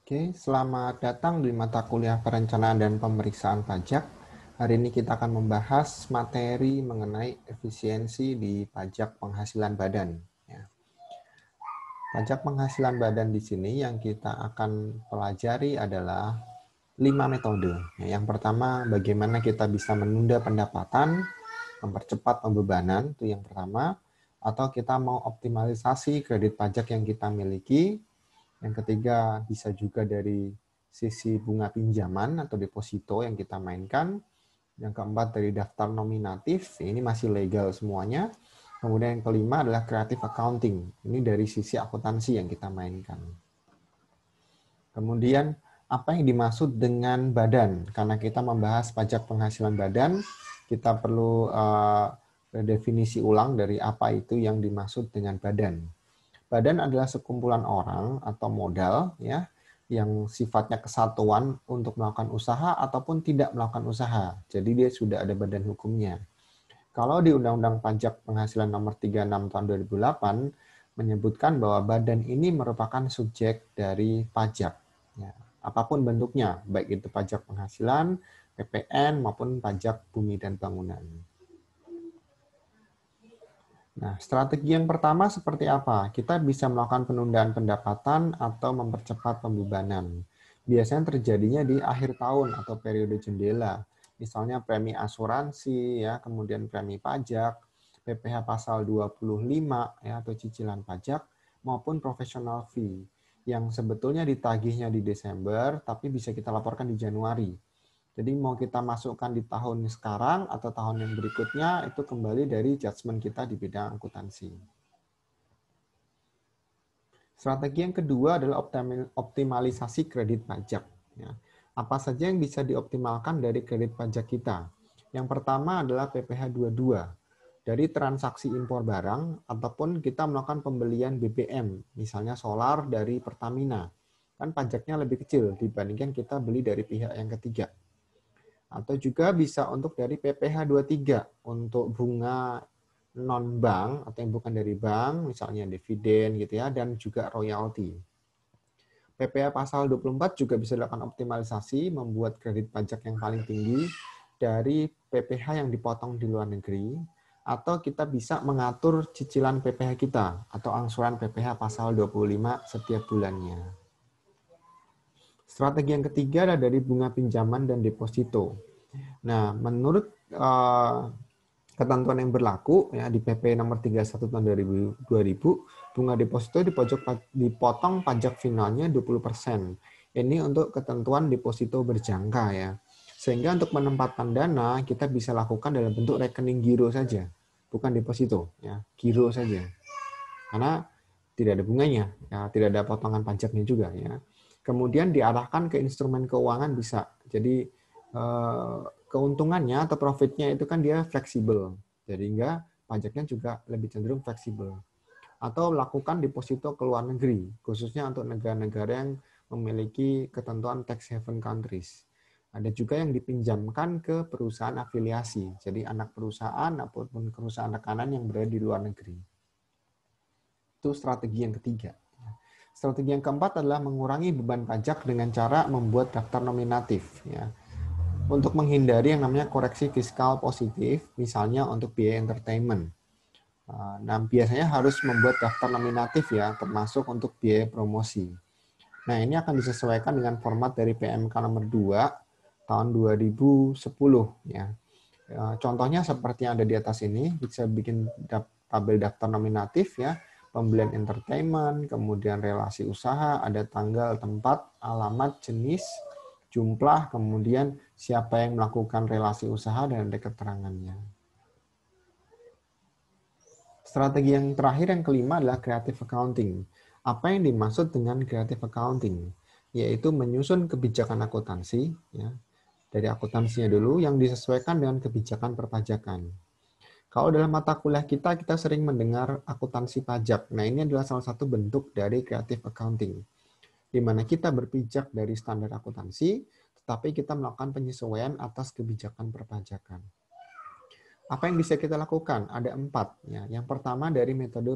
Oke, selamat datang di mata kuliah perencanaan dan pemeriksaan pajak. Hari ini kita akan membahas materi mengenai efisiensi di pajak penghasilan badan. Ya. Pajak penghasilan badan di sini yang kita akan pelajari adalah 5 metode. Yang pertama, bagaimana kita bisa menunda pendapatan, mempercepat pembebanan, itu yang pertama. Atau kita mau optimalisasi kredit pajak yang kita miliki. Yang ketiga, bisa juga dari sisi bunga pinjaman atau deposito yang kita mainkan. Yang keempat, dari daftar nominatif. Ini masih legal semuanya. Kemudian yang kelima adalah creative accounting. Ini dari sisi akuntansi yang kita mainkan. Kemudian, apa yang dimaksud dengan badan? Karena kita membahas pajak penghasilan badan, kita perlu definisi ulang dari apa itu yang dimaksud dengan badan. Badan adalah sekumpulan orang atau modal ya yang sifatnya kesatuan untuk melakukan usaha ataupun tidak melakukan usaha. Jadi dia sudah ada badan hukumnya. Kalau di Undang-Undang Pajak Penghasilan Nomor 36 Tahun 2008 menyebutkan bahwa badan ini merupakan subjek dari pajak. Ya, apapun bentuknya, baik itu pajak penghasilan, PPN, maupun pajak bumi dan bangunan. Nah, strategi yang pertama seperti apa? Kita bisa melakukan penundaan pendapatan atau mempercepat pembebanan. Biasanya terjadinya di akhir tahun atau periode jendela. Misalnya premi asuransi, ya, kemudian premi pajak, PPh pasal 25 ya, atau cicilan pajak, maupun professional fee yang sebetulnya ditagihnya di Desember, tapi bisa kita laporkan di Januari. Jadi mau kita masukkan di tahun sekarang atau tahun yang berikutnya, itu kembali dari judgement kita di bidang akuntansi. Strategi yang kedua adalah optimalisasi kredit pajak. Ya. Apa saja yang bisa dioptimalkan dari kredit pajak kita? Yang pertama adalah PPh 22. Dari transaksi impor barang ataupun kita melakukan pembelian BBM, misalnya solar dari Pertamina. Kan pajaknya lebih kecil dibandingkan kita beli dari pihak yang ketiga. Atau juga bisa untuk dari PPh 23 untuk bunga non bank atau yang bukan dari bank, misalnya dividen gitu ya, dan juga royalti. PPh pasal 24 juga bisa dilakukan optimalisasi, membuat kredit pajak yang paling tinggi dari PPh yang dipotong di luar negeri, atau kita bisa mengatur cicilan PPh kita atau angsuran PPh pasal 25 setiap bulannya. Strategi yang ketiga adalah dari bunga pinjaman dan deposito. Nah, menurut ketentuan yang berlaku ya di PP nomor 31 tahun 2000, bunga deposito dipotong pajak finalnya 20%. Ini untuk ketentuan deposito berjangka ya. Sehingga untuk menempatkan dana kita bisa lakukan dalam bentuk rekening giro saja, bukan deposito ya, giro saja. Karena tidak ada bunganya, ya, tidak ada potongan pajaknya juga ya. Kemudian diarahkan ke instrumen keuangan bisa. Jadi keuntungannya atau profitnya itu kan dia fleksibel. Jadi enggak pajaknya juga lebih cenderung fleksibel. Atau lakukan deposito ke luar negeri, khususnya untuk negara-negara yang memiliki ketentuan tax haven countries. Ada juga yang dipinjamkan ke perusahaan afiliasi, jadi anak perusahaan ataupun perusahaan rekanan yang berada di luar negeri. Itu strategi yang ketiga. Strategi yang keempat adalah mengurangi beban pajak dengan cara membuat daftar nominatif. Ya. Untuk menghindari yang namanya koreksi fiskal positif, misalnya untuk biaya entertainment. Nah, biasanya harus membuat daftar nominatif ya, termasuk untuk biaya promosi. Nah, ini akan disesuaikan dengan format dari PMK nomor 2 tahun 2010 ya. Contohnya seperti yang ada di atas ini, bisa bikin tabel daftar nominatif ya, pembelian entertainment, kemudian relasi usaha, ada tanggal, tempat, alamat, jenis, jumlah, kemudian siapa yang melakukan relasi usaha dan ada keterangannya. Strategi yang terakhir yang kelima adalah creative accounting. Apa yang dimaksud dengan creative accounting? Yaitu menyusun kebijakan akuntansi ya, dari akuntansinya dulu yang disesuaikan dengan kebijakan perpajakan. Kalau dalam mata kuliah kita sering mendengar akuntansi pajak. Nah, ini adalah salah satu bentuk dari creative accounting, di mana kita berpijak dari standar akuntansi, tetapi kita melakukan penyesuaian atas kebijakan perpajakan. Apa yang bisa kita lakukan? Ada 4. Ya. Yang pertama dari metode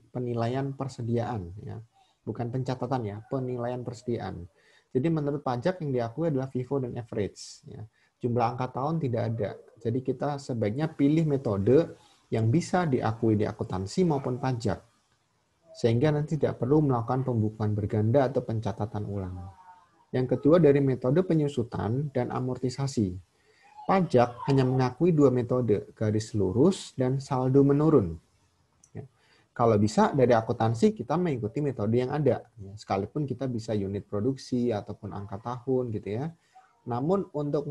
penilaian persediaan. Ya. Bukan pencatatan ya, penilaian persediaan. Jadi menurut pajak yang diakui adalah FIFO dan average. Ya. Jumlah angka tahun tidak ada. Jadi kita sebaiknya pilih metode yang bisa diakui di akuntansi maupun pajak. Sehingga nanti tidak perlu melakukan pembukuan berganda atau pencatatan ulang. Yang kedua dari metode penyusutan dan amortisasi. Pajak hanya mengakui dua metode, garis lurus dan saldo menurun. Ya. Kalau bisa dari akuntansi kita mengikuti metode yang ada, ya, sekalipun kita bisa unit produksi ataupun angka tahun gitu ya. Namun untuk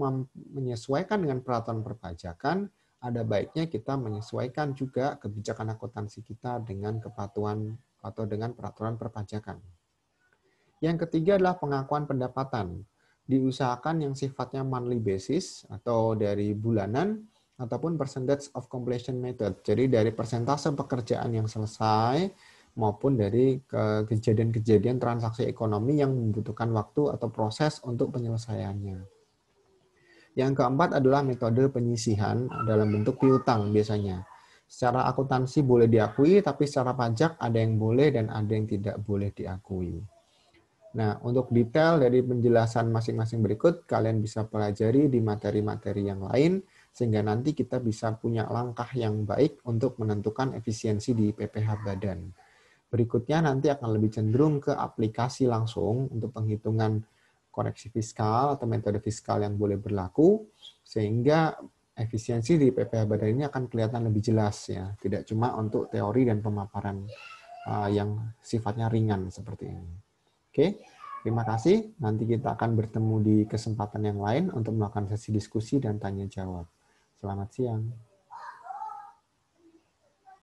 menyesuaikan dengan peraturan perpajakan, ada baiknya kita menyesuaikan juga kebijakan akuntansi kita dengan kepatuhan atau dengan peraturan perpajakan. Yang ketiga adalah pengakuan pendapatan. Diusahakan yang sifatnya monthly basis atau dari bulanan ataupun percentage of completion method. Jadi dari persentase pekerjaan yang selesai maupun dari kejadian-kejadian transaksi ekonomi yang membutuhkan waktu atau proses untuk penyelesaiannya. Yang keempat adalah metode penyisihan dalam bentuk piutang biasanya. Secara akuntansi boleh diakui, tapi secara pajak ada yang boleh dan ada yang tidak boleh diakui. Nah, untuk detail dari penjelasan masing-masing berikut, kalian bisa pelajari di materi-materi yang lain, sehingga nanti kita bisa punya langkah yang baik untuk menentukan efisiensi di PPh Badan. Berikutnya nanti akan lebih cenderung ke aplikasi langsung untuk penghitungan koreksi fiskal atau metode fiskal yang boleh berlaku, sehingga efisiensi di PPh Badan ini akan kelihatan lebih jelas ya, tidak cuma untuk teori dan pemaparan yang sifatnya ringan seperti ini. Oke, terima kasih. Nanti kita akan bertemu di kesempatan yang lain untuk melakukan sesi diskusi dan tanya jawab. Selamat siang.